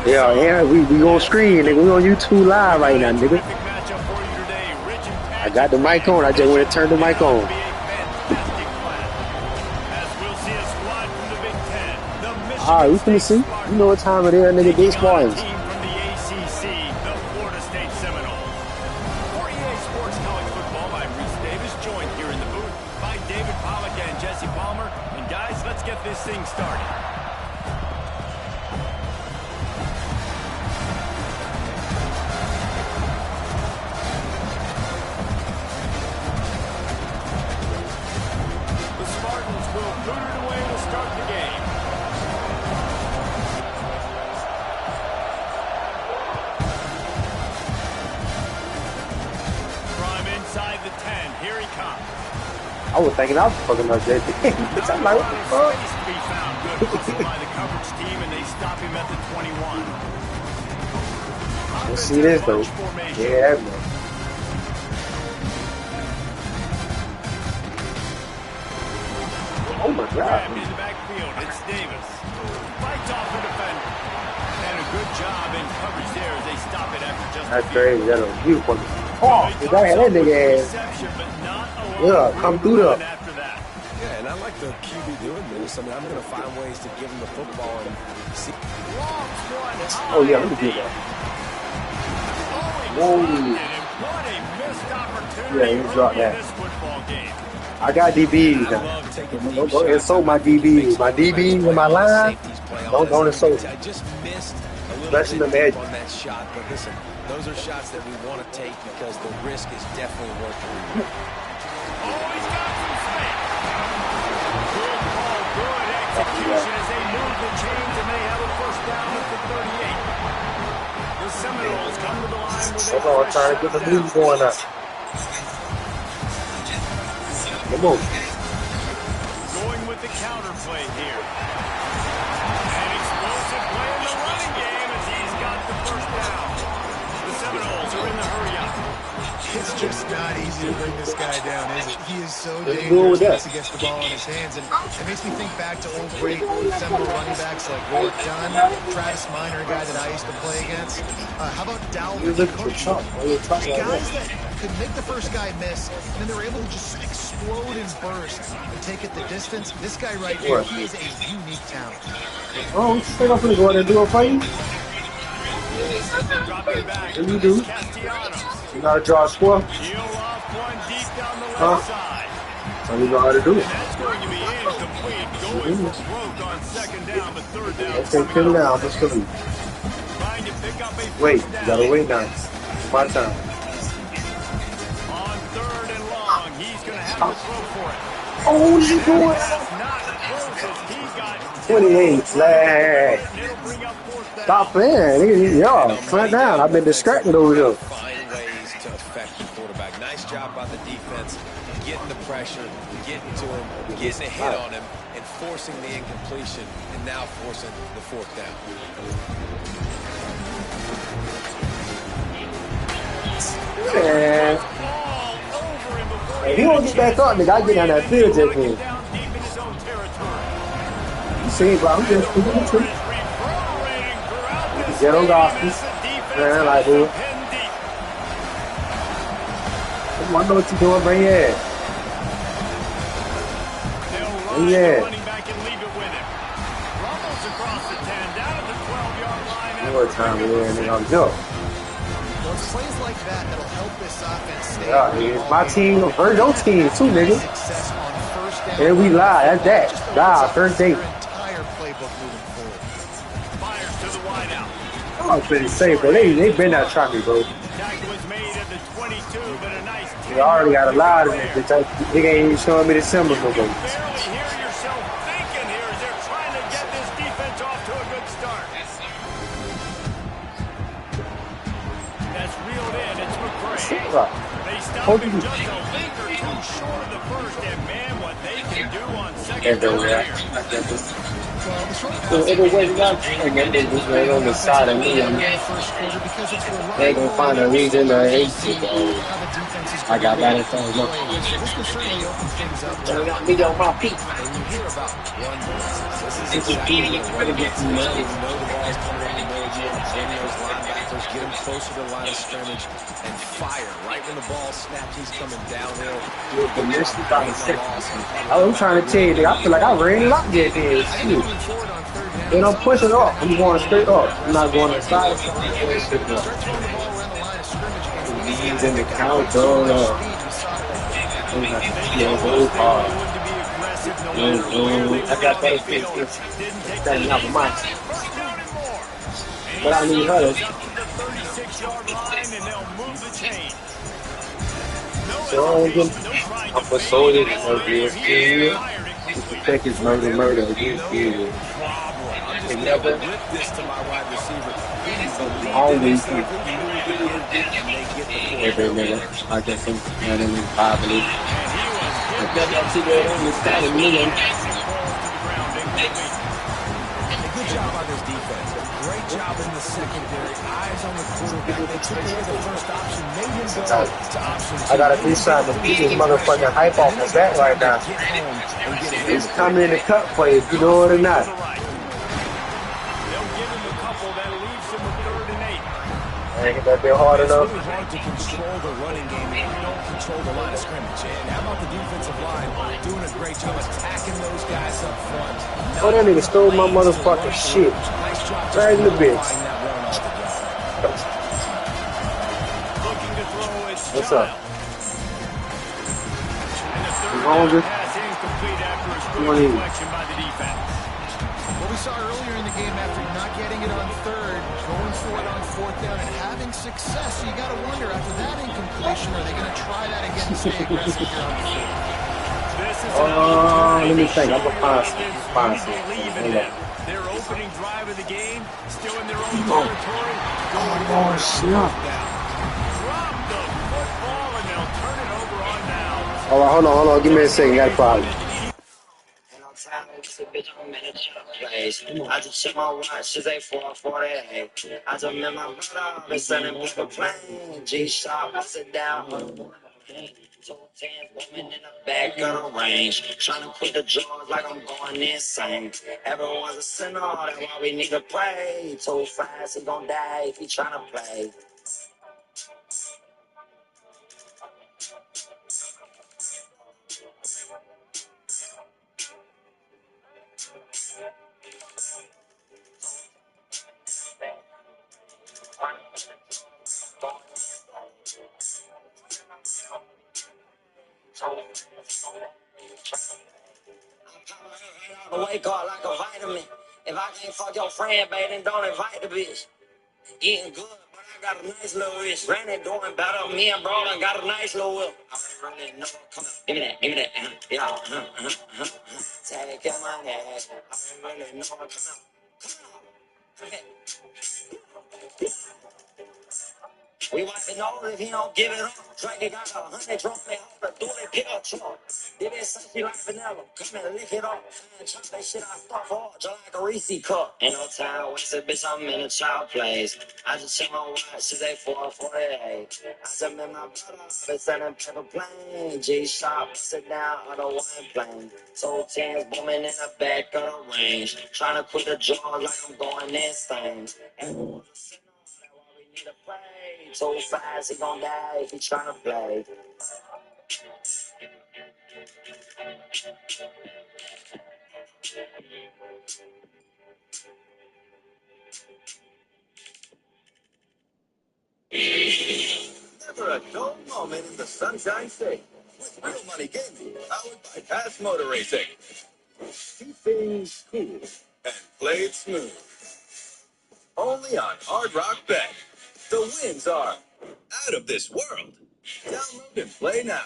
Yeah, we on screen, nigga. We on YouTube live right now, nigga. I got the mic on. I just want to turn the mic on. Alright, we finna see. You know what time it is, nigga. Baseball is. Let's get this thing started. The Spartans will boot it away to start the game. From inside the 10, here he comes. I was thinking I was fucking up that thing. I'm like, what the fuck? By the coverage team, and they stop him at the 21. Let's see this though. Yeah, man. Oh my God. In the backfield, it's Davis. Fights off the defender. And a good job in coverage there as they stop it after just That's crazy. That's a beautiful. Oh, you got that nigga ass. Yeah, come through there. Yeah, and I like the QB doing this. I mean, I'm going to find ways to give him the football and see. Oh, yeah, let me do that. Whoa. Yeah, you dropped that. I got DBs now. Don't insult my DBs. My DBs in my line, don't insult them. I just missed a little Especially the bit edge. on that shot, but listen, those are shots that we want to take because the risk is definitely worth it. Execution as they move the chains and they have a first down at the 38. The Seminoles come to the line with a I'm trying to get the blues going up. Come on. going with the counter play here. An explosive play in the running game as he's got the first down. The Seminoles are in the hurry up. It's just not easy to bring this guy down, is it? He is so dangerous once he gets the ball in his hands. And it makes me think back to old great Seminole running backs like Warwick Dunn, Travis Minor, a guy that I used to play against. How about Dalvin? Guys that could make the first guy miss, and then they were able to just explode and burst and take it the distance. This guy right here, he is a unique talent. Oh, straight up and go ahead and do it for you. What do you do? You gotta draw a score. Huh? So we know how to do it. Okay, pin down. Let's go. Wait, you gotta wait now. It's my time. On third and long, he's going to have to throw for it. Oh, what is he doing? 28 flag. Stop playing. Yo, flat down. I've been distracted over here. Find ways to affect the quarterback. Nice job by the defense, getting the pressure, getting to him, getting a hit on him, and forcing the incompletion, and now forcing the fourth down. Man. If he don't get back up, nigga, I get down that field just for him. You see, bro, I'm just speaking the truth. Get on Gospels. Man, like, dude. I know what you're doing, bring your ass. Bring your ass. You know what time it is, nigga, I'm joking. Well, it's plays like that that'll help this offense stay. Yeah, nigga. My team, or your team too, nigga. And we lie, that's that. Nah, first date. I'm pretty safe, bro. They been that tracky, bro. They already got a lot of it. They ain't even showing me the symbols no more. They stop him just a link or two short of the first, and man, what they can do on second down here. So either way, we got and then they just right on the side of me. They gonna find a reason to hate me. I got that in front of me. They got me on my feet. This is easy to get some money. bring those linebackers, get them closer to the line of scrimmage, and fire right when the ball snaps. He's coming downhill. I'm trying to tell you, I feel like I ran it up there. Shit. They don't push it off. I'm going straight up. I'm not going to side. Start throwing the ball around the line of scrimmage against these guys. In the count, Speed, we saw it. I got better things standing out of mine. But I need her. So I'm persuaded to take his murder against you. And never always every minute. I guess I'm probably. Good job by this defense. Great job in the secondary. Eyes on the quarterback. They took away the first option, made him go to option two. I gotta do something to keep his motherfucking hype off his back right now. He's coming in the cut for you, if you know it or not. I ain't that bit hard enough. It's really hard to control the running game if you don't control the line of scrimmage. And how about the defensive line doing a great job attacking those guys up front? Oh, that nigga stole my motherfucking shit. Right in the bitch. What's up? Longer. What we saw earlier in the game after not getting it on third, going for it on fourth down and having success. So you got to wonder, after that incompletion, are they going to try that again and stay aggressive here on the field? Let me think. I'm going to find some. Their opening drive of the game, still in their own territory. Oh, snap. Drop the football and they'll turn it over on downs. All right, hold on. Give me a second. Got a problem. I just check my watch, she's a 448. I just met my brother, been sending me a plane. G-Shop, I sit down. 2 10 women in the back of the range. Trying to quit the jaws like I'm going insane. Everyone's a sinner, that's why we need to pray. Too fast, he gon' die if he trying to play. Wake up like a vitamin. If I can't fuck your friend, babe, then don't invite the bitch. Eating good, but I got a nice little wrist. Granny doing better. Me and bro done got a nice little whip. I really know. Come on, give me that. Yeah, take your money. I really know. Come on. We wipe it over if he don't give it up. Drake got 100 drunk, they hold the dually pick up truck. They didn't say she like vanilla. Come and lick it up. And chop that shit I stuff hard, just like a Reese cup. Ain't no time wasted, bitch, I'm in a child place. I just check my watch, she's a 448. I just met my brother, been sending paper plane. G-Shop, sit down on the one plane. 2 10s booming in the back of the range. Trying to quit the jaws like I'm going insane. Everyone's a sinner, that's why we need to pray. So fast, he gon' die if he tryna play. Never a dull moment in the Sunshine State. With real money gaming, powered by Pass Motor Racing. Keep things cool and play it smooth. Only on Hard Rock Bet. The wins are out of this world. Download and play now.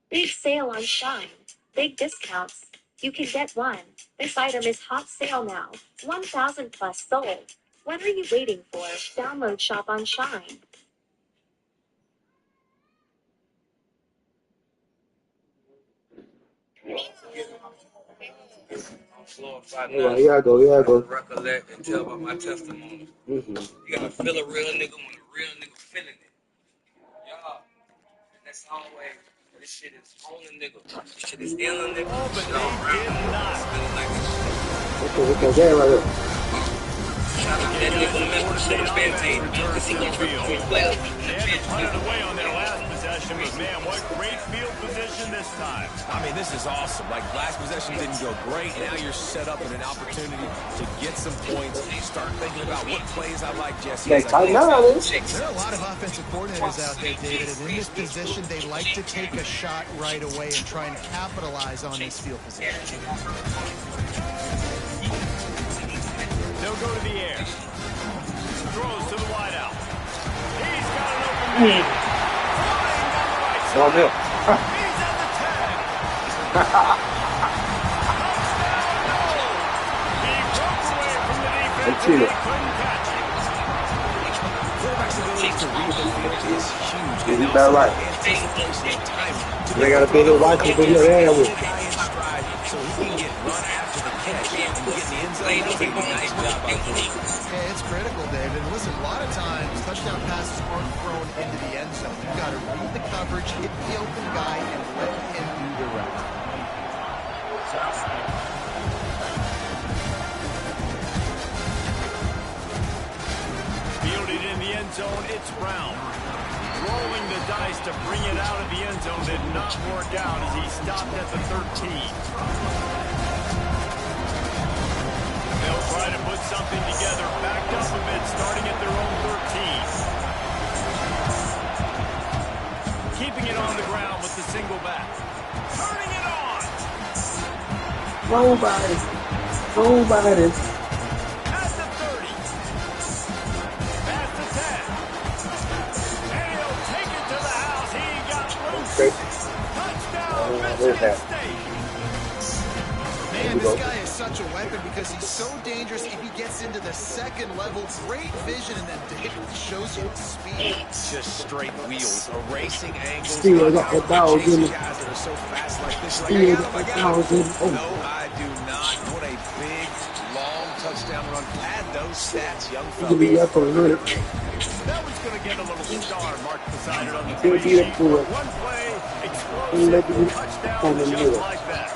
Big sale on Shine. Big discounts. You can get one. This item is hot sale now. 1,000 plus sold. What are you waiting for? Download shop on Shine. Here I go. Recollect and tell about my testimony. You gotta feel a real nigga when a real nigga feeling it. Y'all, that's always shit is on the nigga. This shit is in the nigga. Oh, but Shit they all around. did not. Spinning like this shit. What's the game right here? Shout out that nigga from Memphis to the spin team. Returns to the field. Players. They had to punt it away on their last possession, but man, what great field position this time. I mean, this is awesome. Like, last possession didn't go great. Now you're set up with an opportunity to get some points. Start thinking about what plays I like, Jesse. There are There are a lot of offensive coordinators out there, David, and in this position, they like to take a shot right away and try and capitalize on this field position. They'll go to the air. Throws to the wideout. He's got an open man. Flying down the right side. He's at the 10. He broke away from the defense and they couldn't catch him. Quarterback's ability to read the field is huge. Yeah, you better right. Anticipation and timing. They got a big little white people in there with. Guy in stride so he can get run after the catch and get in the end zone. That's a nice job by the quarterback. Yeah, it's critical, David. Listen, a lot of times, touchdown passes aren't thrown into the end zone. You've got to read the coverage, hit the open guy, and let him do the rest. Fielded in the end zone, it's Brown. Rolling the dice to bring it out of the end zone did not work out as he stopped at the 13. They'll try to put something together, backed up a bit, starting at their own 13. Keeping it on the ground with the single back. Turning it on! Nobody. At the 30. Past the 10. And he'll take it to the house. He got loose. Touchdown, Michigan State. Man, this guy is such a weapon because he's so dangerous. If he gets into the second level, great vision, and then David shows you his speed. Just straight wheels, erasing angles. Still got that dog in it. Guys that are so fast like this. Still got that dog in it. No, I do not. What a big, long touchdown run. Add those stats, young You can be fella. up for a minute. That was going to get a little star marked beside it on the He'll play be up sheet. for it. One play, He'll let explosive, you touchdown on the just middle. like that.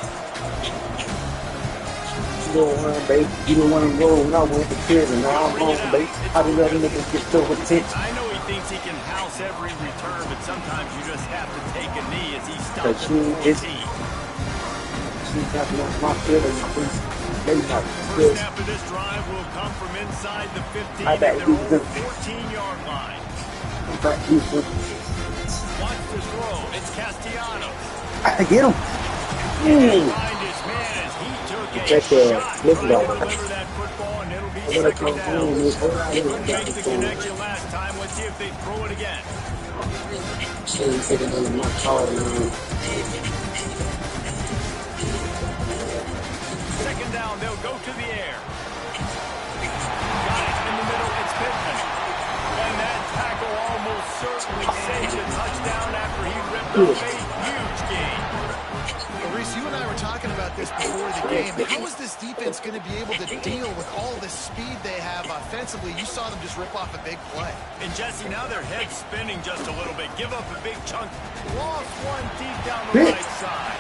You don't want to, baby. You don't want to go when I went to prison. Now I'm home, baby. I didn't let him get so attention. I know he thinks he can house every return, but sometimes you just have to take a knee as he But stops she at 14. She's got my feelings. Maybe not. First half of this drive will come from inside the 15 I at bet their he's own good. 14-yard line. Watch the throw. It's Castellanos. I get him. Find his man as he took a Check shot. listen Trying to to deliver that football, and it'll be I'm gonna second come down. home. Couldn't make the connection last time. Let's see if they throw it again. Second down, they'll go to the air. Got it in the middle, it's Pittman. And that tackle almost certainly saved a touchdown after he ripped up a huge gain. Well, Reese, you and I were talking about this before the game. How is this defense going to be able to deal with all the speed they have offensively? You saw them just rip off a big play. And Jesse, now their head's spinning just a little bit. Give up a big chunk. Lost one deep down the right side.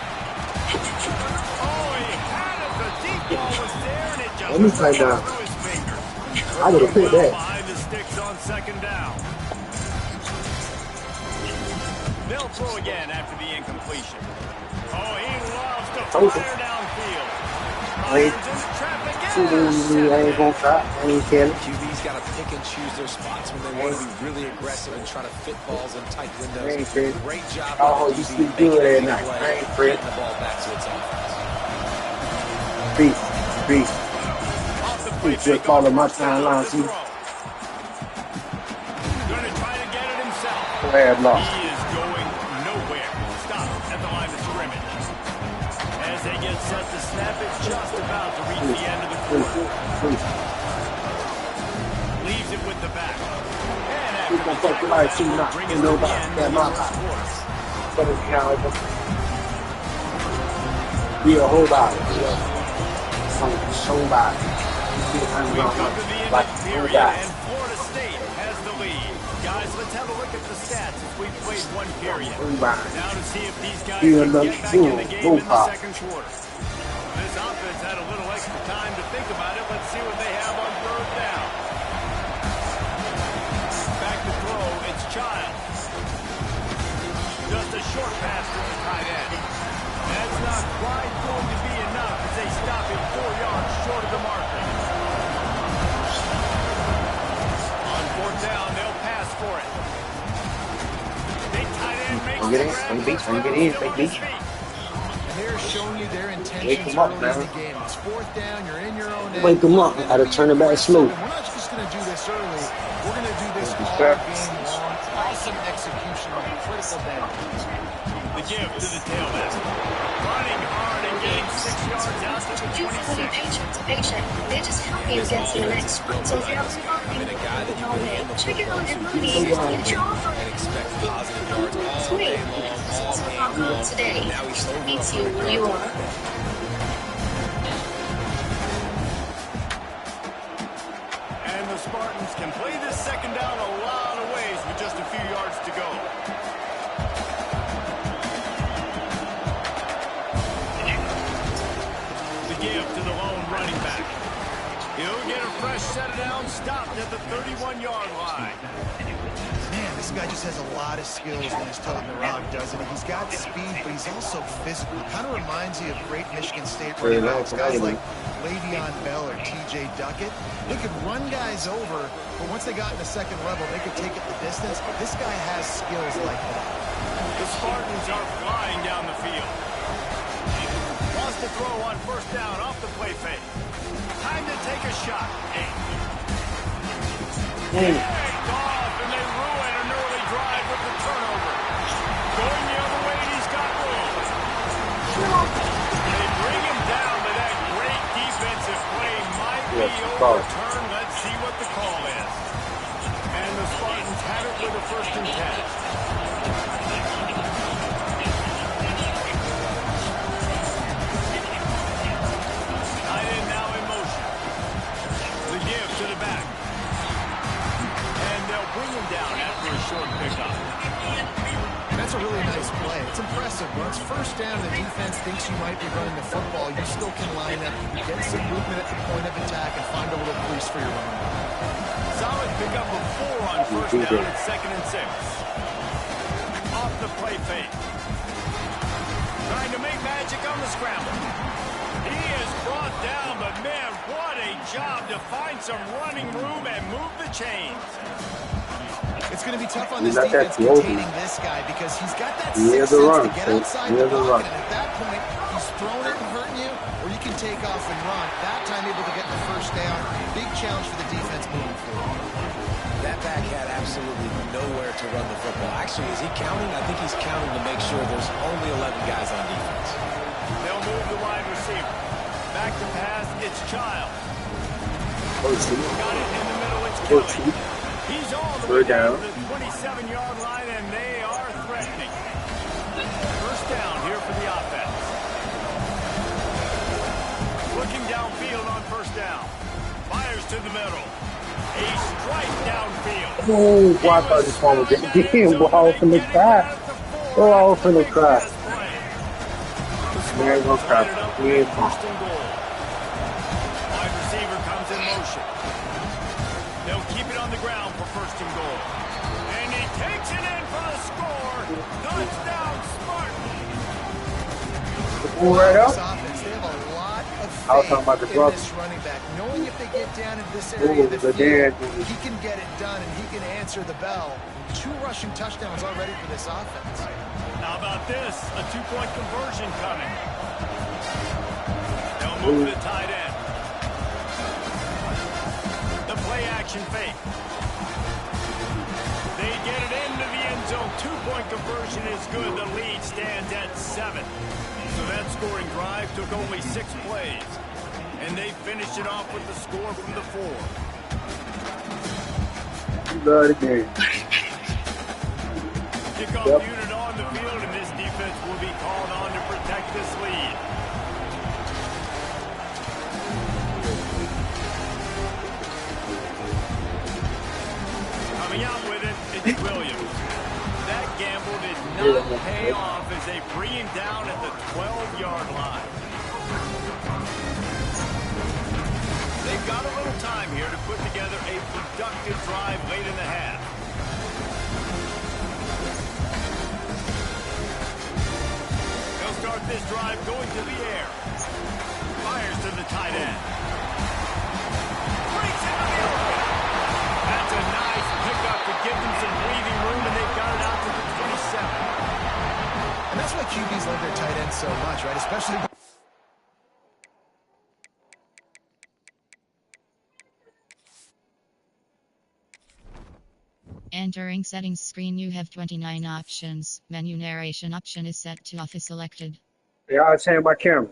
Oh, he had it. The deep ball was there, and it just Let me find out. through his fingers. I would have picked that. Behind the sticks on second down. They'll throw again after the incompletion. Oh, he loves to fire downfield. Fires into traffic. I ain't gonna try. I ain't kidding. QB's got to pick and choose their spots when they want to be really aggressive and try to fit balls in tight I windows. ain't Fred. Great job. Oh, by the you QB sleep making good a at big night. play, I ain't Fred. getting the ball back to its offense. Beat. Off the play He's just fake following my on the first down, timeline. the See, throw. Gonna try to get it himself. bad loss. He is going nowhere. Stop at the line of scrimmage. As they get set to snap it, just about to reach the end of the quarter. Leaves it with the back. And after He's gonna the fuck the life, tackle, see, not bring you us know to the about end that of the my first life. quarter. But it's how it be a whole body. Whole body. We've come to the end Like of the whole period, body. and Florida State has the lead. Got Guys, let's have a look at the stats as we've played one period. Now to see if these guys Yeah, can no, get back in the game in the pop. second quarter. This offense had a little extra time to think about it. Let's see what they have on third down. Back to throw, it's Child. Just a short pass to the tight end. That's not quite going to be enough as they stop him 4 yards short of the marker. On fourth down, they'll pass for it. Big tight end makes the grab. Still on his feet. They're showing you their intentions early in the game. It's fourth down. You're in your own end. Wake them up. I gotta turn it back slow. We're not just going to do this early. We're going to do this all game long. Awesome execution on critical downs. The give to the tailback. Running hard and getting 6 yards out to the 26. Patient. They just help you get to the next sprint. So if you're I'm a guy that you can handle check it out your money. and expect positive yards all day long, all game long. Today, And now he's over meets you where you are. And the Spartans can play this second down a lot of ways with just a few yards to go. The give to the lone running back. He'll get a fresh set of downs stopped at the 31-yard line. Man, this guy just has a lot of skills when he's toting the rock, doesn't he? He's got speed, but he's also physical. Kind of reminds you of great Michigan State running backs. Guys like Le'Veon Bell or T.J. Duckett. They could run guys over, but once they got in the second level, they could take it the distance. This guy has skills like that. The Spartans are flying down the field. Wants to throw on first down off the play fake. Time to take a shot. Picked off, and they ruin an early drive with the turnover. Going the other way, and he's got room. They bring him down, but that great defensive play might be overturned. Let's see what the call is. And the Spartans have it with a 1st and 10. Tight end now in motion. The give to the back. And they'll bring him down after a short pickup. That's a really nice play. It's impressive. When it's first down and the defense thinks you might be running the football, you still can line up, get some movement at the point of attack, and find a little crease for your running back. Solid pickup of 4 on first down at 2nd and 6. Off the play fake. Trying to make magic on the scramble. He is brought down, but man, what a job to find some running room and move the chains. It's going to be tough on this defense containing this guy because he's got that 6th sense to get outside the pocket, and at that point, he's throwing it and hurting you, or you can take off and run. That time, able to get the first down. Big challenge for the defense moving forward. That back had absolutely nowhere to run the football. Actually, is he counting? I think he's counting to make sure there's only 11 guys on defense. They'll move the wide receiver. Back to pass, it's Child. Got it in the middle, it's Kelly. He's all the way down to the 27-yard line, and they are threatening. First down here for the offense. Looking downfield on first down. Fires to the middle. A strike downfield. Oh, I thought this one was getting ball from the crack. Go all from the crack. There goes crap. First and goal. Wide receiver comes in motion. They'll keep it on the ground for 1st and goal. And he takes it in for the score. Touchdown, Spartan. Pull right up. They have a lot of I was talking about the faith in this running back. Knowing if they get down in this area of the field, he can get it done and he can answer the bell. 2 rushing touchdowns already for this offense. How about this? A 2-point conversion coming. They'll move the tight end. The play action fake. They get it into the end zone. 2-point conversion is good. The lead stands at 7. So that scoring drive took only 6 plays. And they finished it off with the score from the 4. Kickoff unit on the field, and this defense will be called on to protect this lead. Coming out with it, it's Williams. That gamble did not pay off as they bring him down at the 12-yard line. They've got a little time here to put together a productive drive late in the half. They'll start this drive going to the air. Fires to the tight end. Breaks into the open. That's a nice pickup to give them some breathing room, and they've got it out to the 27. And that's why QBs love their tight ends so much, right? Especially... Entering settings screen, you have 29 options. Menu narration option is set to off is selected. Yeah, I'll change my camera.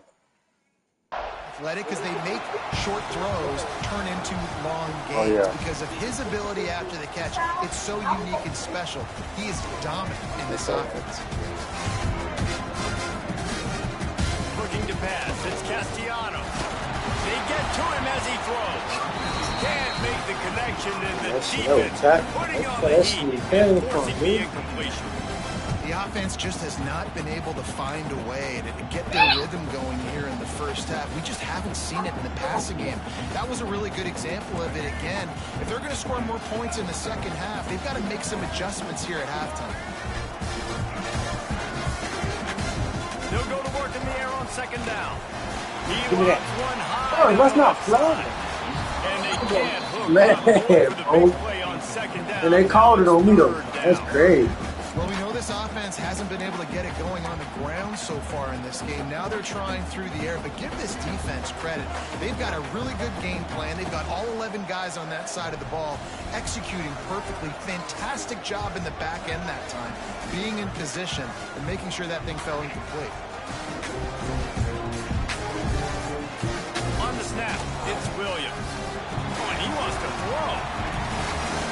Athletic because they make short throws turn into long gains because of his ability after the catch. It's so unique and special. He is dominant in this offense. Looking to pass, it's Castellanos. They get to him as he throws. Can't make the connection, and the defense putting on the heat and forcing the incompletion. The offense just has not been able to find a way to get their rhythm going here in the first half. We just haven't seen it in the passing game. That was a really good example of it again. If they're going to score more points in the second half, they've got to make some adjustments here at halftime. They'll go to work in the air on second down. He wants one high. Oh, that's not flying. And they can't hook Man, up for the big play on second down. And they called it on me, though. That's crazy. Well, we know this offense hasn't been able to get it going on the ground so far in this game. Now they're trying through the air, but give this defense credit. They've got a really good game plan. They've got all 11 guys on that side of the ball executing perfectly. Fantastic job in the back end that time, being in position and making sure that thing fell incomplete. On the snap, it's Williams. Oh, and he wants to throw.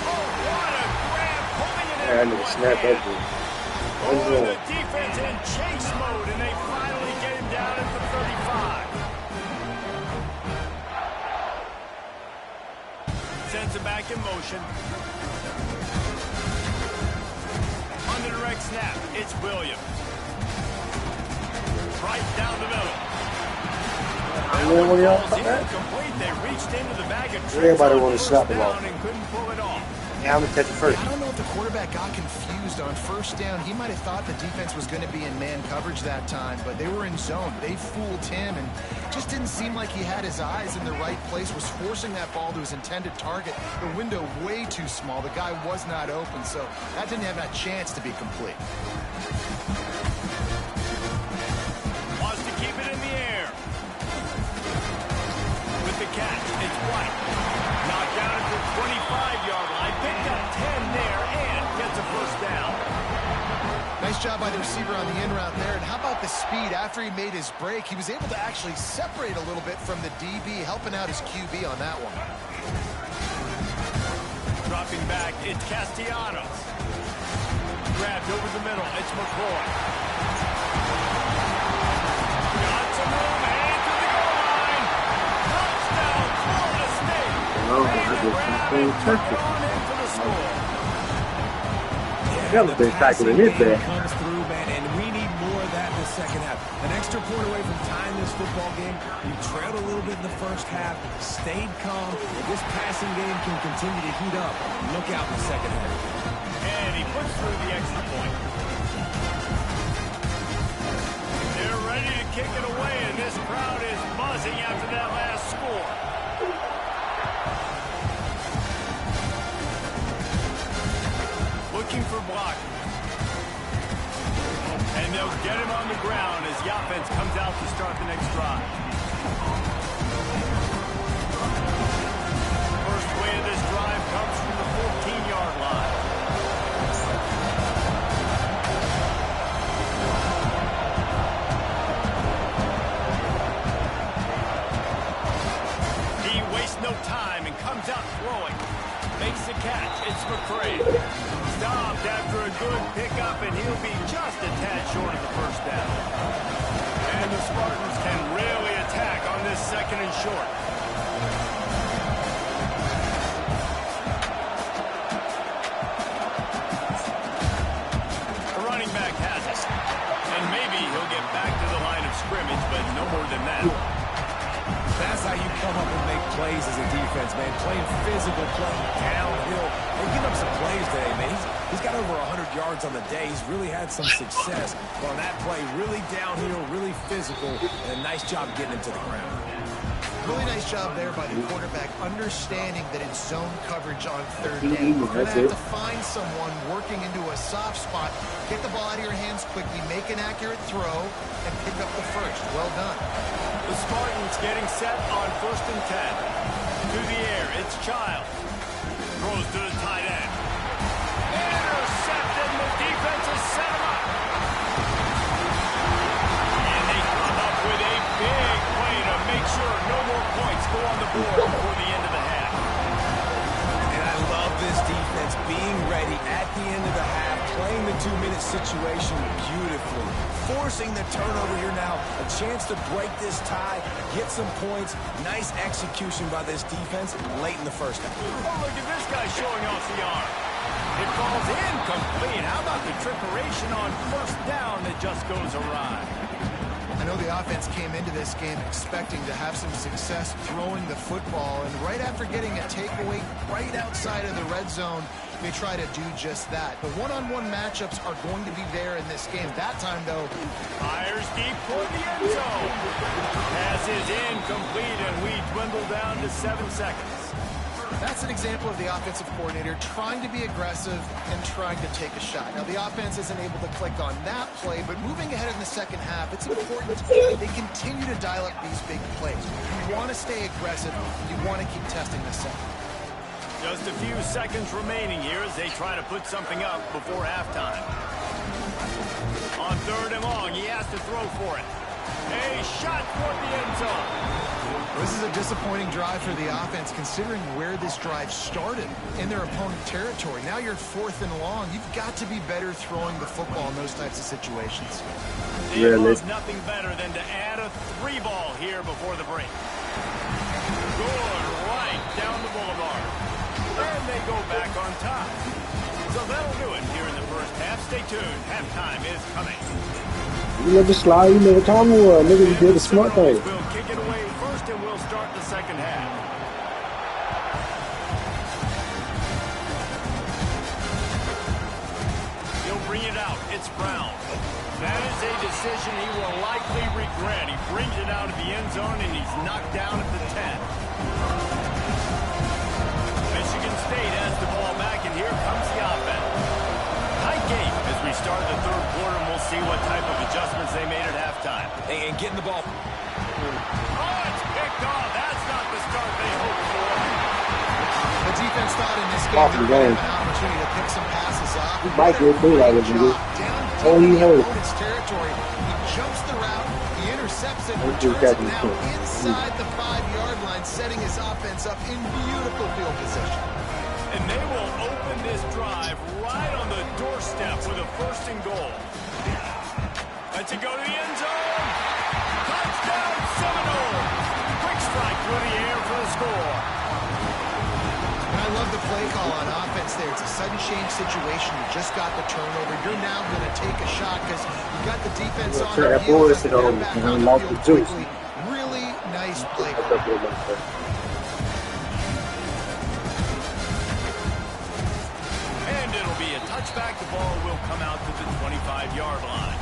Oh, what a grab, pulling it in. I need to snap that dude. Oh, the defense in chase mode, and they finally get him down at the 35. Sends him back in motion. On the direct snap, it's Williams. Right down the middle. They reached into the bag of tricks. Everybody want to snap the ball. And couldn't pull it off. Yeah, I'm going to catch it first. I don't know if the quarterback got confused on first down. He might have thought the defense was going to be in man coverage that time, but they were in zone. They fooled him, and just didn't seem like he had his eyes in the right place, was forcing that ball to his intended target. The window way too small. The guy was not open, so that didn't have that chance to be complete. Wants to keep it in the air. With the catch, it's White. Knocked down at the 25-yard line. Picked up 10 there and gets a first down. Nice job by the receiver on the in route there. And how about the speed? After he made his break, he was able to actually separate a little bit from the DB, helping out his QB on that one. Dropping back, it's Castellanos. Grabbed over the middle, it's McCoy. Got some room, and to the goal line. Touchdown, Florida State. That was been tackling it there. Comes through, man, and we need more of that in the second half. An extra point away from tying this football game. You trailed a little bit in the first half, stayed calm. If this passing game can continue to heat up, look out in the second half. And he puts through the extra point. They're ready to kick it away, and this crowd is buzzing after that last score. Looking for blocking. And they'll get him on the ground as the offense comes out to start the next drive. First way of this drive comes from the 14-yard line. He wastes no time and comes out throwing. Makes the catch. It's McCray. Stopped after a good pickup, and he'll be just a tad short of the first down. And the Spartans can really attack on this second and short. plays as a defense, man. Playing physical, playing downhill. They give up some plays today, man. He's got over 100 yards on the day. He's really had some success. But on that play, really downhill, really physical, and a nice job getting him to the ground. Really nice job there by the quarterback, understanding that it's zone coverage on third down. You're going to have to find someone working into a soft spot, get the ball out of your hands quickly, make an accurate throw, and pick up the first. Well done. The Spartans getting set on 1st and 10. To the air, it's Child. Throws to the tight end. Intercepted, the defense has set him up. And they come up with a big play to make sure no more points go on the board before the end of the half. And I love this defense being ready at the end of the half, playing the 2-minute situation beautifully, forcing the turnover here now, a chance to break this tie, get some points. Nice execution by this defense late in the first half. Oh, look at this guy showing off the arm. It falls incomplete. How about the trickeration on 1st down that just goes awry? I know the offense came into this game expecting to have some success throwing the football, and right after getting a takeaway right outside of the red zone, they try to do just that. The one-on-one matchups are going to be there in this game. That time, though, fires deep for the end zone. Pass is incomplete, and we dwindle down to 7 seconds. that's an example of the offensive coordinator trying to be aggressive and trying to take a shot. Now, the offense isn't able to click on that play, but moving ahead in the second half, it's important they continue to dial up these big plays. You want to stay aggressive. You want to keep testing this out. Just a few seconds remaining here as they try to put something up before halftime. On 3rd and long, he has to throw for it. A shot toward the end zone. This is a disappointing drive for the offense, considering where this drive started in their opponent territory. Now you're 4th and long. You've got to be better throwing the football in those types of situations. They love nothing better than to add a 3-ball here before the break. Good right down the boulevard. And they go back on top. So that'll do it here in the first half. Stay tuned. Halftime is coming. You never slide, you never time or nigga, you did a smart thing. We'll kick it away first and we'll start the second half. He'll bring it out. It's Brown. That is a decision he will likely regret. He brings it out of the end zone and he's knocked down at the 10. Michigan State has the ball back, and here comes the offense. Tight game as we start the third quarter, and we'll see what type of adjustments they made at halftime. And getting the ball. Oh, it's picked off. That's not the start they hoped for. The defense thought in this game they would have an opportunity to pick some passes off. He might get through that if you do. Oh, he hurt. Opponent's territory. He jumps the route. He intercepts it. Returns it now inside the 5-yard line, setting his offense up in beautiful field position. And they will open this drive right on the doorstep with a 1st and goal. Let's it go to the end zone. Touchdown, Seminole. Quick strike through the air for the score. And I love the play call on offense there. It's a sudden change situation. You just got the turnover. You're now going to take a shot because you got the defense on their heels. They're back on the field quickly. Really nice play call. And it'll be a touchback. The ball will come out to the 25-yard line.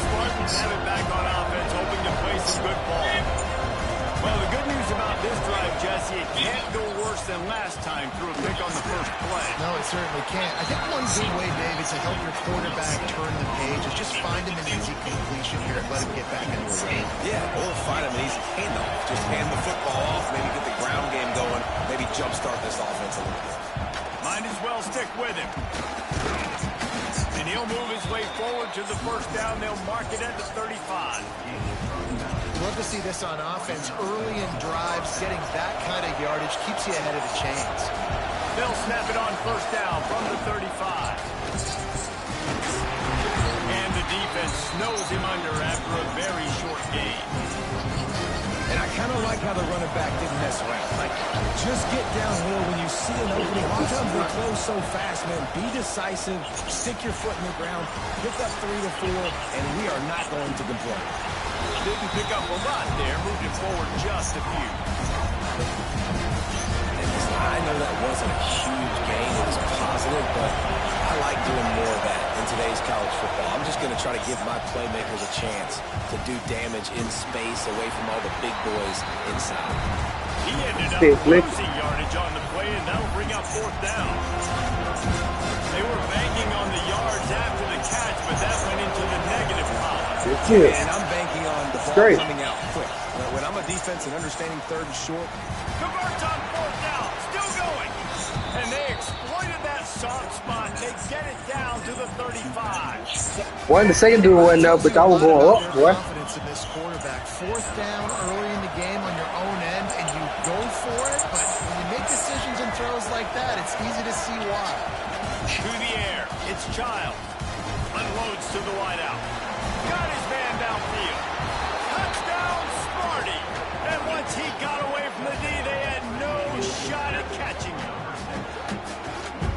Spartans have it back on offense, hoping to play some good ball. Well, the good news about this drive, Jesse, it can't go worse than last time through a pick on the first play. No, it certainly can't. I think one good way, David, to help your quarterback turn the page is just find him an easy completion here and let him get back into the game. Yeah, or find him an easy handoff. Just hand the football off, maybe get the ground game going, maybe jumpstart this offense a little bit. Might as well stick with him. And he'll move his way forward to the 1st down. They'll mark it at the 35. Love to see this on offense. Early in drives, getting that kind of yardage keeps you ahead of the chains. They'll snap it on 1st down from the 35. And the defense snows him under after a very short game. And I kind of like how the running back didn't mess around. Like, just get downhill when you see an opening. A lot of times they close so fast, man. Be decisive, stick your foot in the ground, pick up 3 to 4, and we are not going to complain. Didn't pick up a lot there, moved it forward just a few. And listen, I know that wasn't a huge gain. It was positive, but I like doing more of that in today's college football. I'm just going to try to give my playmakers a chance to do damage in space away from all the big boys inside. He ended up losing yardage on the play, and that'll bring up 4th down. They were banking on the yards after the catch, but that went into the negative column. And I'm banking on the ball coming out quick. When I'm a defense and understanding 3rd and short. Converts on 4th down, still going. And they exploited that soft spot. They get it down to the 35. Well, the second dude wasn't up, but I was going up, boy. Confidence in this quarterback. 4th down early in the game on your own end, and you go for it. But when you make decisions and throws like that, it's easy to see why. To the air, it's Child. Unloads to the wideout. Got his man downfield. Touchdown, Smarty. And once he got away from the D, they had no shot at catching him.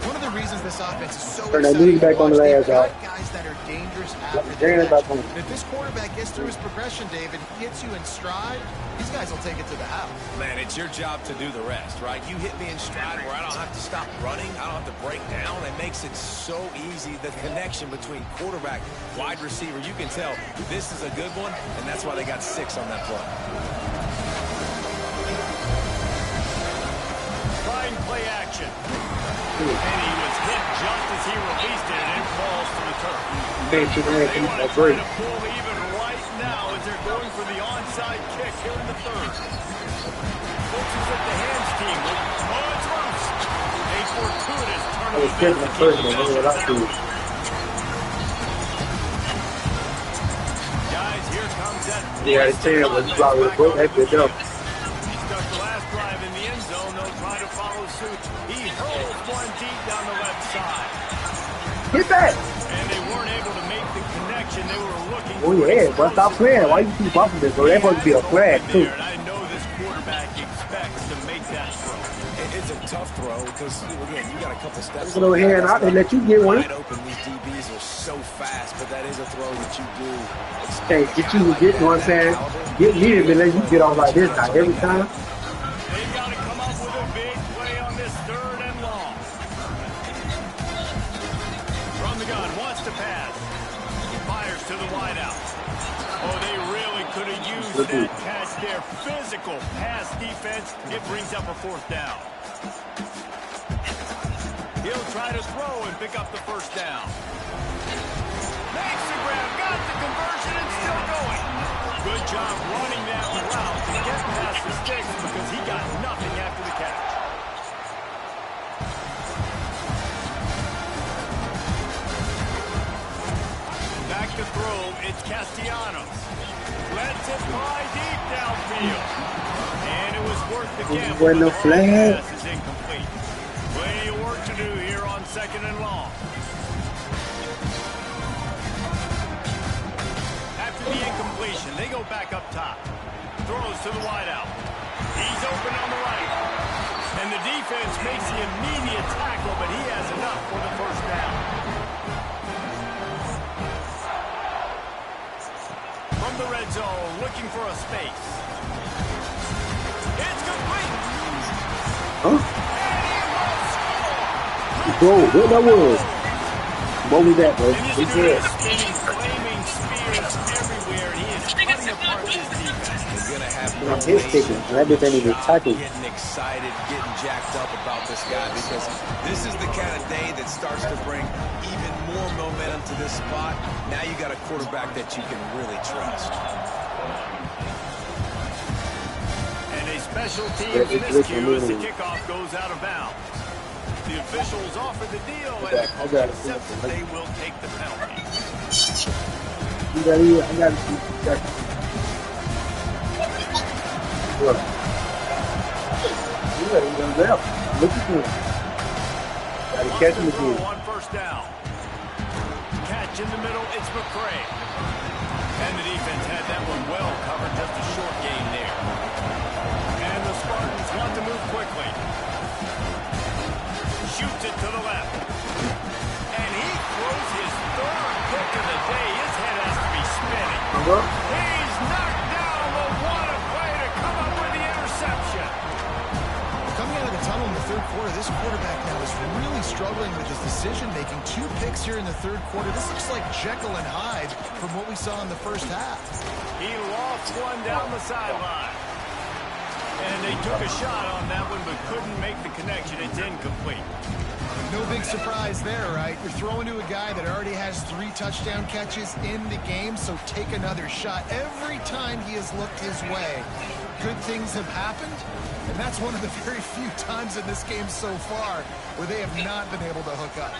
One of the reasons this offense is so Turn that exciting knee back to on the watch, they've last got out. guys that are dangerous after the Turn it back catch. on. If this quarterback gets through his progression, David, he hits you in stride, these guys will take it to the house. Man, it's your job to do the rest, right? You hit me in stride where I don't have to stop running. I don't have to break down. It makes it so easy. The connection between quarterback, wide receiver, you can tell this is a good one, and that's why they got 6 on that play. Fine play action. And he was hit just as he released it, and it falls to the turf. They want to try to pull even right now as they're going for the onside kick here in the 3rd. Focus at the hands team. Oh, it's loose. A fortuitous turnover. Guys, here comes that. Yeah, the tail was probably the book. That's good job. He stuck the last drive in the end zone. They'll try to follow suit. He hurls one deep down the left side. Get back! And they weren't able to make the connection they were looking for. Oh yeah, but stop playing. Why you keep bumping this? So that's supposed to be a flag too. And I know this quarterback expects to make that throw. It's a tough throw because, again, you got a couple steps. Just go ahead and out and let you get one. Wide open, these DBs are so fast, but that is a throw that you do. Hey, get you know what I'm saying? Get me to let you get off like this now every time. They've got to come up with a big play on this 3rd and long. From the gun, wants to pass. Fires to the wideout. Oh, they really could have used that catch there. Physical pass defense. It brings up a 4th down. He'll try to throw and pick up the 1st down. Makes the grab, got the conversion, and still going. Good job running that route to get past the sticks because he got nothing after the catch. Back to throw, it's Castellanos. Lets it fly deep downfield. And it was worth the gamble, but the pass is incomplete. Plenty of work to do here on 2nd and long. After the incompletion, they go back up top. Throws to the wideout. He's open on the right. And the defense makes the immediate tackle, but he has enough for the 1st down. From the red zone, looking for a space. It's complete. Huh? Bro, what that was? What was that, bro? He's spinning flaming spears everywhere, and he is cutting apart this defense. They're going to have more his kicking. That bitch ain't even tackling. Getting excited, getting jacked up about this guy because this is the kind of day that starts to bring even more momentum to this spot. Now you got a quarterback that you can really trust. And a special teams miscue as the kickoff goes out of bounds. The officials offer the deal, and the coach accepts that they will take the penalty. I got it. Look. Look at him. Got to catch him again. On 1st down. Catch catch in the middle. It's McCray. And the defense had that one well covered. Just a short gain there. And the Spartans want to move quickly. Shoots it to the left. And he throws his third pick of the day. His head has to be spinning. He's knocked down, but what a play to come up with the interception. Coming out of the tunnel in the third quarter, this quarterback now is really struggling with his decision-making. 2 picks here in the third quarter. This looks like Jekyll and Hyde from what we saw in the first half. He lost one down the sideline. And they took a shot on that one, but couldn't make the connection. It's incomplete. No big surprise there, right? You're throwing to a guy that already has 3 touchdown catches in the game, so take another shot. Every time he has looked his way, good things have happened, and that's one of the very few times in this game so far where they have not been able to hook up.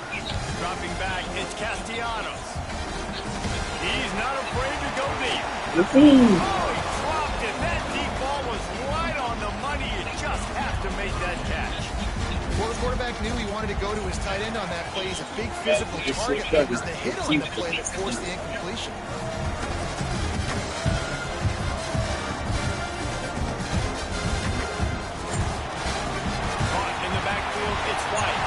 Dropping back, it's Castellanos. He's not afraid to go deep. Oh, he dropped it. That deep ball was right on the money. You just have to make that catch. Well, the quarterback knew he wanted to go to his tight end on that play. He's a big physical target. It was the hit on the play that forced the incompletion. Caught in the backfield, it's White.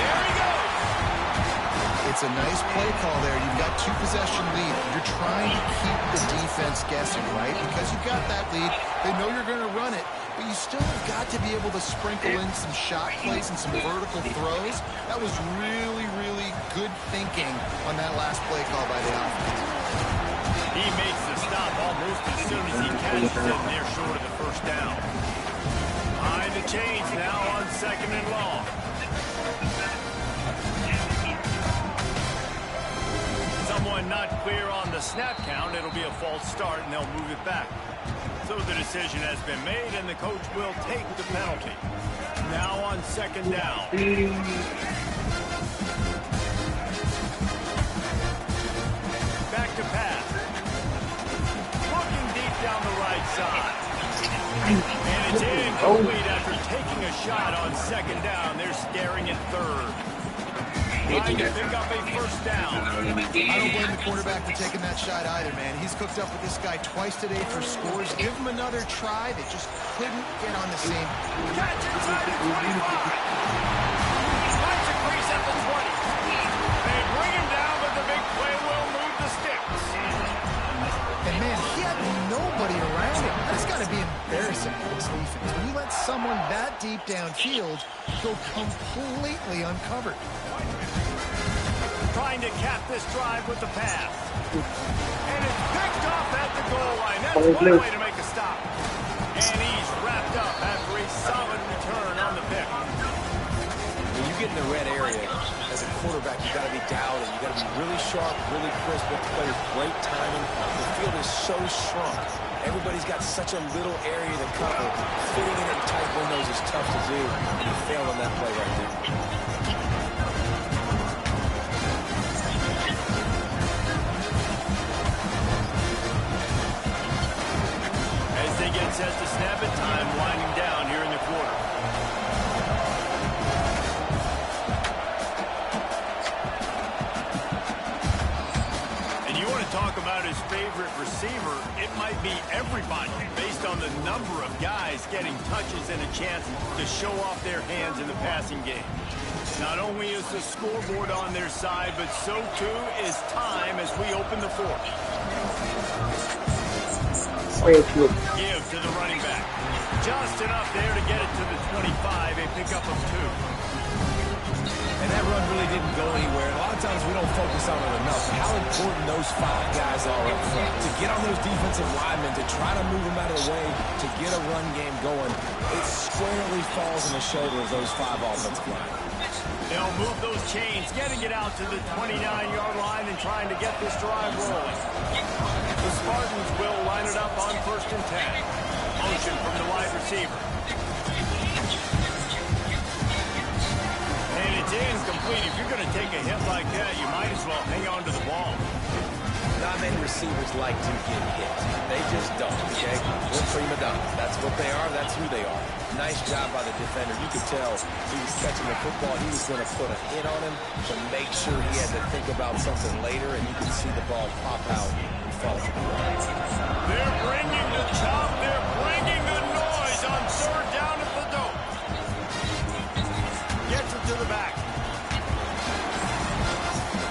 There he goes. It's a nice play call there. You've got 2-possession lead. You're trying to keep the defense guessing, right? Because you've got that lead. They know you're going to run it. But you still have got to be able to sprinkle in some shot plays and some vertical throws. That was really, really good thinking on that last play call by the offense. He makes the stop almost as soon as he catches it, and they're short of the first down. Behind the chains now on 2nd and long. Someone not clear on the snap count. It'll be a false start, and they'll move it back. So the decision has been made, and the coach will take the penalty. Now on 2nd down. Back to pass. Looking deep down the right side. And it's incomplete after taking a shot on 2nd down. They're staring at 3rd. Trying to pick up a first down. I don't blame the quarterback for taking that shot either, man. He's cooked up with this guy twice today for scores. Give him another try. They just couldn't get on the same. Catch inside the 25. Finds a crease at the 20. They bring him down, but the big play will move the sticks. And, man, he had nobody around him. That's got to be embarrassing for this defense. When you let someone that deep downfield go completely uncovered. Trying to cap this drive with the pass. And it's picked off at the goal line. That's one way to make a stop. And he's wrapped up after a solid return on the pick. When you get in the red area, as a quarterback, you got to be dialed in. You got to be really sharp, really crisp. You have to play with great timing. The field is so shrunk. Everybody's got such a little area to cover. Fitting in at tight windows is tough to do, and you failed on that play right there. Set to snap it, time winding down here in the quarter. And you want to talk about his favorite receiver, it might be everybody based on the number of guys getting touches and a chance to show off their hands in the passing game. Not only is the scoreboard on their side, but so too is time as we open the fourth. Give to the running back. Just enough there to get it to the 25, a pickup of 2. And that run really didn't go anywhere. A lot of times we don't focus on it enough. How important those 5 guys are up front. To get on those defensive linemen, to try to move them out of the way, to get a run game going, it squarely falls on the shoulder of those 5 offensive linemen. They'll move those chains, getting it out to the 29-yard line and trying to get this drive rolling. The Spartans will line it up on 1st and 10. Motion from the wide receiver. And it's incomplete. If you're going to take a hit like that, you might as well hang on to the ball. Not many receivers like to get hit. They just don't, okay? They're prima donnas. That's what they are. That's who they are. Nice job by the defender. You could tell he was catching the football. He was going to put a hit on him to make sure he had to think about something later, and you can see the ball pop out and fall to the ground. They're bringing the chop. They're bringing the noise on third down at the dope. Gets it to the back.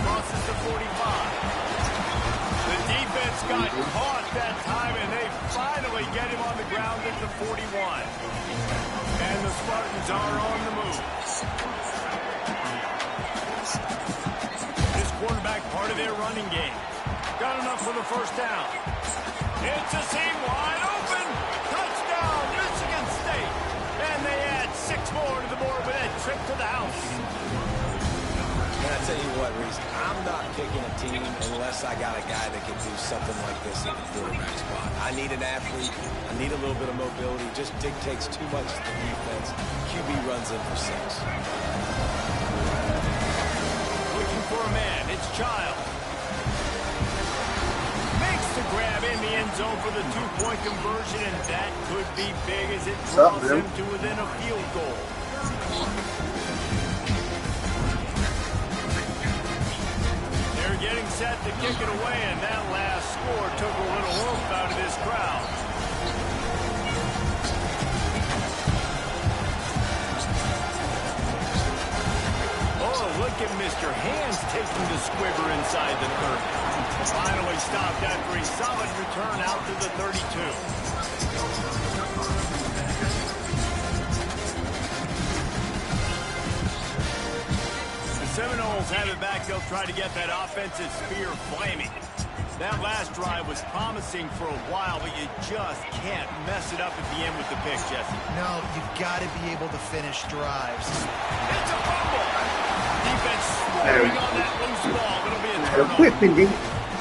Crosses the 45. The defense got caught that time, and they finally get him on the ground at the 41. And the Spartans are on the move. This quarterback part of their running game. Got enough for the first down. It's a seam wide open. Touchdown, Michigan State. And they add 6 more to the board with that trip to the house. And I tell you what, Reese, I'm not picking a team unless I got a guy that can do something like this at the quarterback spot. I need an athlete. I need a little bit of mobility. Just dictates too much to the defense. QB runs in for 6. Looking for a man. It's Child. Makes the grab in the end zone for the 2-point conversion, and that could be big as it draws him to within a field goal. They're getting set to kick it away, and that last score took a little oomph out of this crowd. Oh, look at Mr. Hands taking the squibber inside the 30. Finally stopped after a solid return out to the 32. Seminoles have it back. They'll try to get that offensive spear flaming. That last drive was promising for a while, but you just can't mess it up at the end with the pick, Jesse. No, you've got to be able to finish drives. It's a fumble. Defense scoring on that loose ball. It'll be a turnover.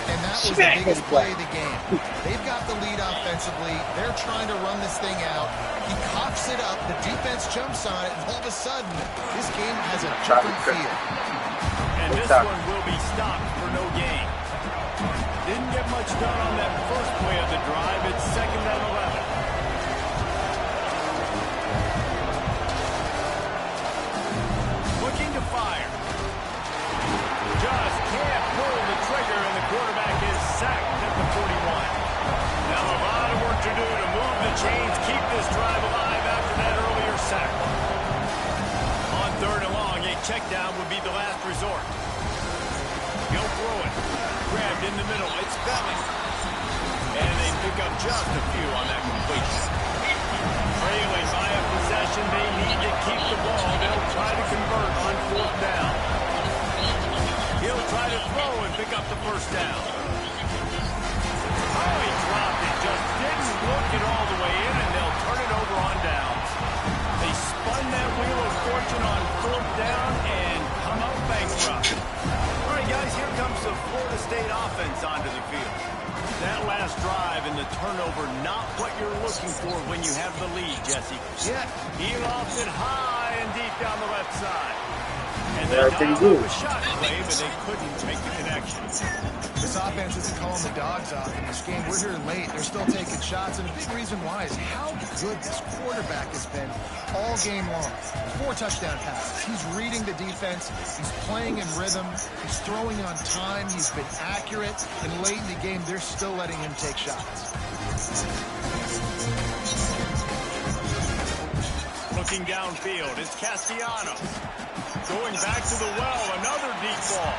And that was the biggest play of the game. They've got the lead offensively. They're trying to run this thing out. He coughs it up. The defense jumps on it. And all of a sudden, this game has a different feel. And this one will be stopped for no gain. Didn't get much done on that first play of the drive. It's 2nd and 11. Looking to fire. Just can't pull the trigger, and the quarterback is sacked at the 41. Now a lot of work to do to move the chains, keep this drive alive after that earlier sack. On 3rd and long, a check down would be the last resort. He'll throw it. Grabbed in the middle. It's Belling. And they pick up just a few on that completion. Trailing by a possession, they need to keep the ball. They'll try to convert on 4th down. He'll try to throw and pick up the first down. Oh, he dropped it. Just didn't look it all the way in, and they'll turn it over on downs. They spun that wheel of fortune on 4th down and come out bankrupt. All right, guys, here comes the Florida State offense onto the field. That last drive and the turnover, not what you're looking for when you have the lead, Jesse. Yeah. He lofted it high and deep down the left side. And they dialed up a shot play, but they couldn't make the connection. This offense isn't calling the dogs off in this game. We're here late. They're still taking shots, and a big reason why is how good this quarterback has been all game long. 4 touchdown passes. He's reading the defense. He's playing in rhythm. He's throwing on time. He's been accurate. And late in the game, they're still letting him take shots. Looking downfield, it's Castellanos. Going back to the well, another deep ball.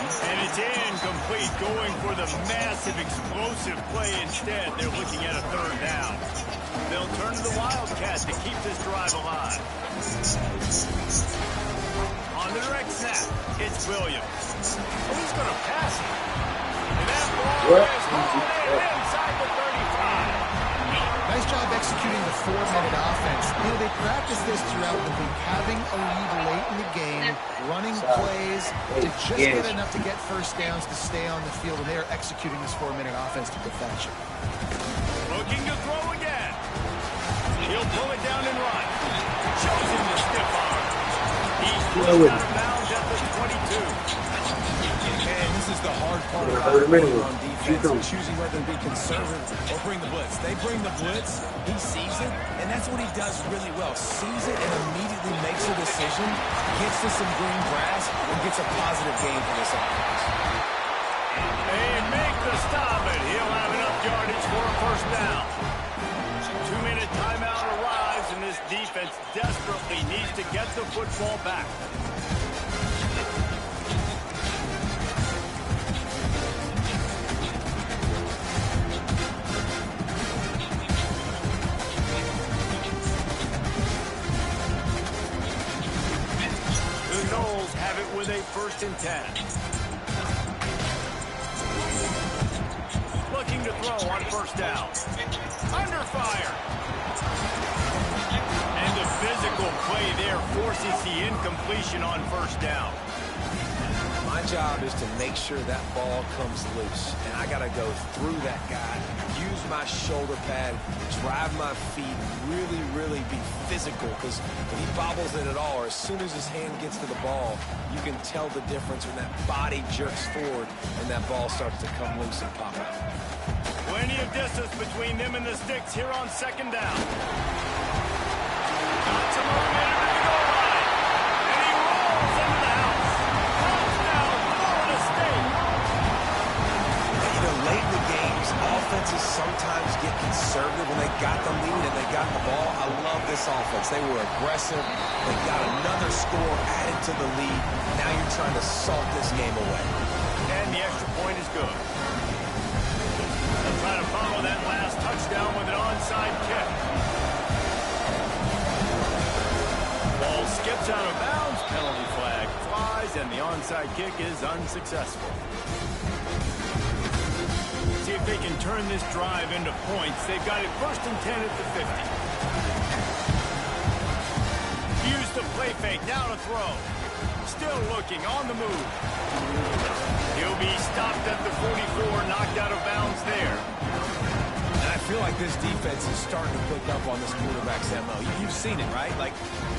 And it's incomplete, going for the massive, explosive play instead. They're looking at a 3rd down. They'll turn to the Wildcats to keep this drive alive. On the direct snap, it's Williams. Oh, he's going to pass it. And that ball is hauled in inside the 35. Nice job executing the 4-minute offense. You know, they practice this throughout the week, having a lead late in the game, running plays to just get enough to get first downs to stay on the field, and they are executing this 4-minute offense to perfection. Looking to throw again. He'll pull it down and run. Shows him the stiff arm. He's pushed out of bounds at the 22. And this is the hard part about being on defense and choosing whether to be conservative or bring the blitz. They bring the blitz, he sees it, and that's what he does really well. Sees it and immediately makes a decision, gets to some green grass, and gets a positive gain for this offense. They make the stop, and he'll have enough yardage for a first down. 2-minute timeout arrives, and this defense desperately needs to get the football back. The Knowles have it with a 1st and 10. Looking to throw on 1st down. Under fire. And the physical play there forces the incompletion on 1st down. My job is to make sure that ball comes loose, and I got to go through that guy, use my shoulder pad, drive my feet, really be physical, because when he bobbles it at all, or as soon as his hand gets to the ball, you can tell the difference when that body jerks forward and that ball starts to come loose and pop out. Plenty of distance between them and the sticks here on 2nd down. Not to motivate him at the goal line. And he rolls into the house. Touchdown, Florida State. You know, late in the games, offenses sometimes get conservative when they got the lead and they got the ball. I love this offense. They were aggressive. They got another score added to the lead. Now you're trying to salt this game away. And the extra point is good. They'll try to follow that last touchdown with an onside kick. Ball skips out of bounds. Penalty flag flies, and the onside kick is unsuccessful. See if they can turn this drive into points. They've got it 1st and 10 at the 50. Use the play fake. Now to throw. Still looking on the move. He'll be stopped at the 44, knocked out of bounds there. And I feel like this defense is starting to pick up on this quarterback's MO. You've seen it, right? Like,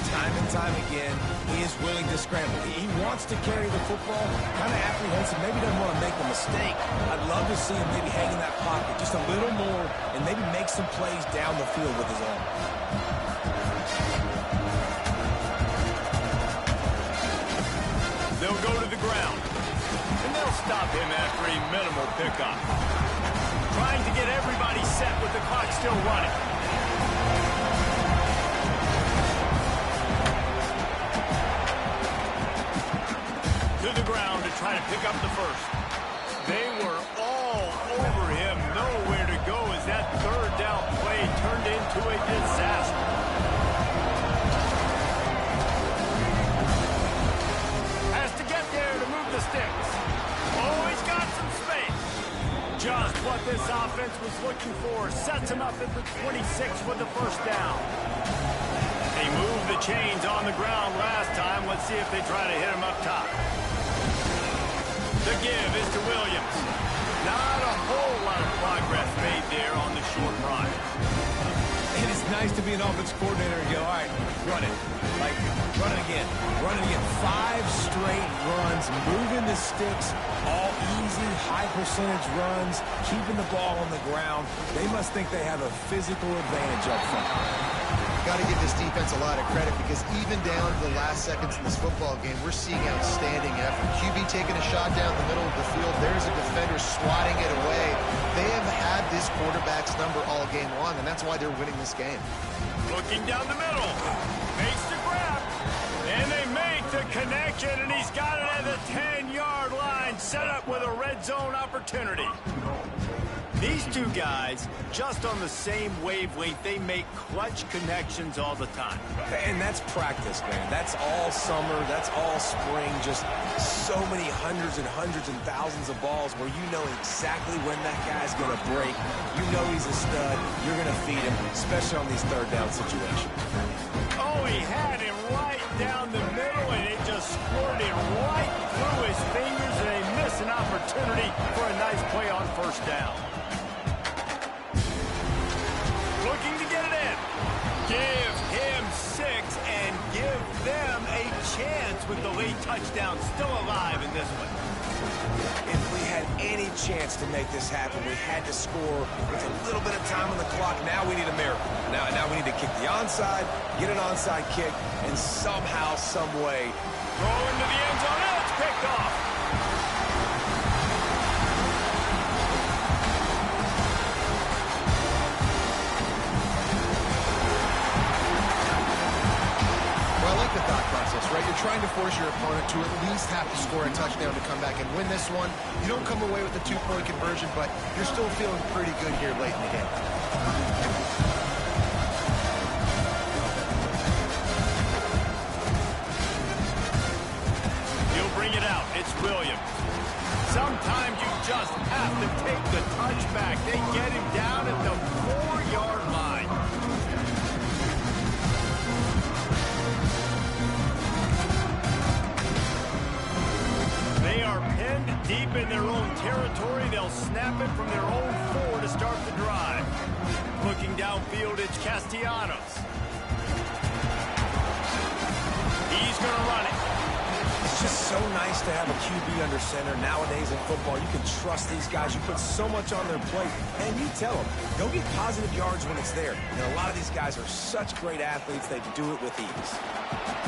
time and time again, he is willing to scramble. He wants to carry the football, kind of apprehensive, maybe doesn't want to make a mistake. I'd love to see him maybe hang in that pocket just a little more and maybe make some plays down the field with his arm. They'll go to the ground, and they'll stop him after a minimal pickup. Trying to get everybody set with the clock still running. To the ground to try to pick up the 1st. They were all over him, nowhere to go as that 3rd down play turned into a disaster. The sticks. Oh, he's got some space. Just what this offense was looking for. Sets him up at the 26 with the 1st down. They moved the chains on the ground last time. Let's see if they try to hit him up top. The give is to Williams. Not a whole lot of progress made there on the short run. And it's nice to be an offense coordinator and go, all right, run it. Like, run it again. Run it again. 5 straight runs, moving the sticks, all easy, high percentage runs, keeping the ball on the ground. They must think they have a physical advantage up front. Got to give this defense a lot of credit because even down to the last seconds in this football game, we're seeing outstanding effort. QB taking a shot down the middle of the field. There's a defender swatting it away. They have had this quarterback's number all game long, and that's why they're winning this game. Looking down the middle. Makes the grab. And they make the connection, and he's got it at the 10-yard line, set up with a red zone opportunity. These two guys, just on the same wavelength, they make clutch connections all the time. And that's practice, man. That's all summer. That's all spring. Just so many hundreds and thousands of balls where you know exactly when that guy's going to break. You know he's a stud. You're going to feed him, especially on these 3rd down situations. Oh, he had him right down the middle, and it just squirted right through his fingers, and they miss an opportunity for a nice play on 1st down. Looking to get it in. Give him 6 and give them a chance with the late touchdown still alive in this one. If we had any chance to make this happen, we had to score with a little bit of time on the clock. Now we need a miracle. Now we need to kick the onside, get an onside kick, and somehow, some way, Throw into the end zone. And it's picked off. Well, I like the thought process, right? You're trying to force your opponent to at least have to score a touchdown to come back and win this one. You don't come away with a 2-point conversion, but you're still feeling pretty good here late in the game. He'll bring it out. It's Williams. Sometimes you just have to take the touchback. They get him down at the 4-yard line. They are pinned deep in their own territory. They'll snap it from their own 4 to start the drive. Looking downfield, it's Castellanos. He's going to run it. it's just so nice to have a QB under center. Nowadays in football, you can trust these guys. You put so much on their plate, and you tell them, go get positive yards when it's there. And a lot of these guys are such great athletes, they do it with ease.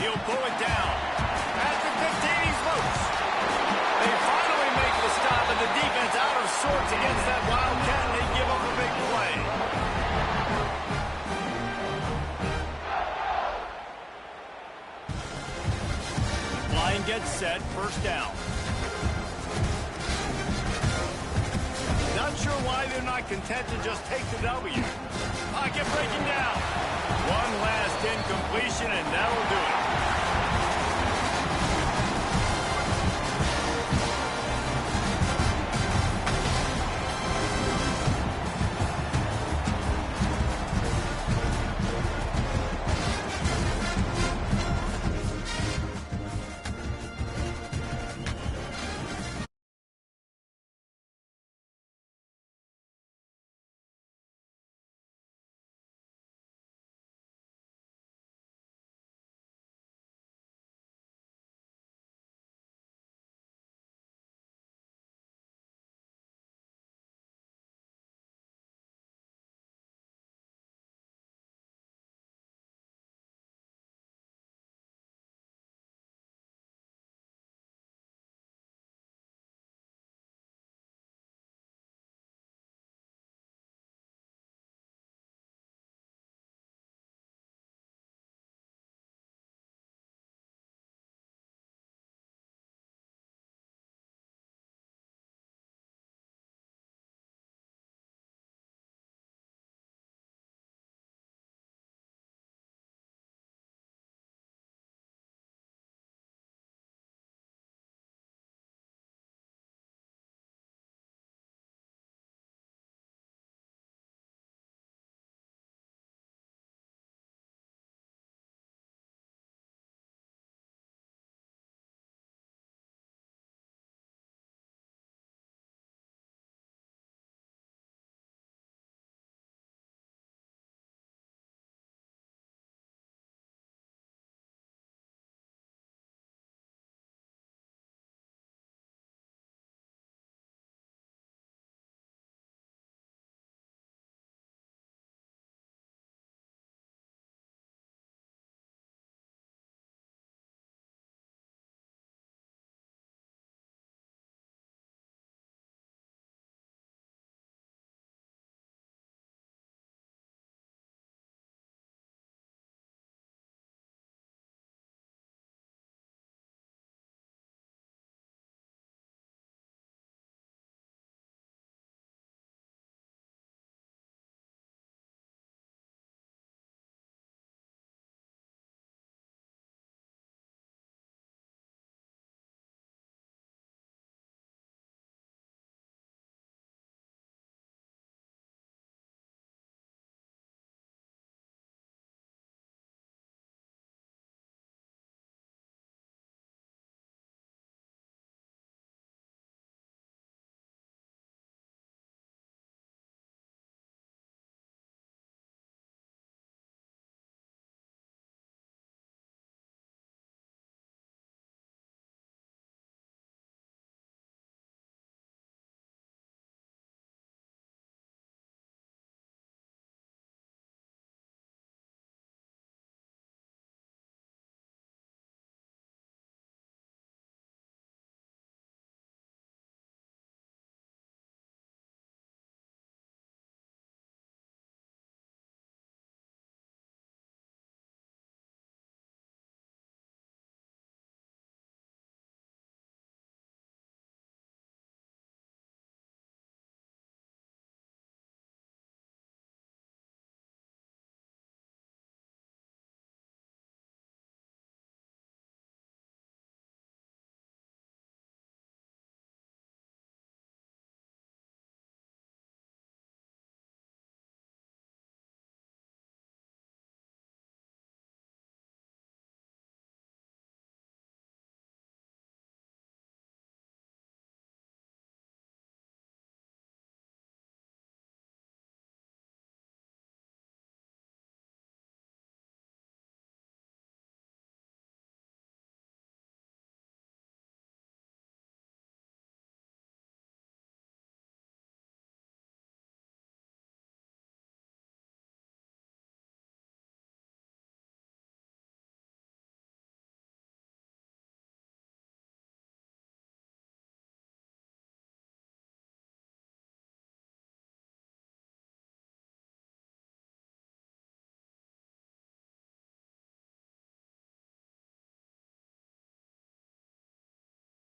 He'll pull it down. At the 15, he's loose. They finally make the stop, and the defense out of sorts against that Wildcat, and they give up a big play. Line gets set, first down. Not sure why they're not content to just take the W. Pocket breaking down. One last incompletion, and that'll do it.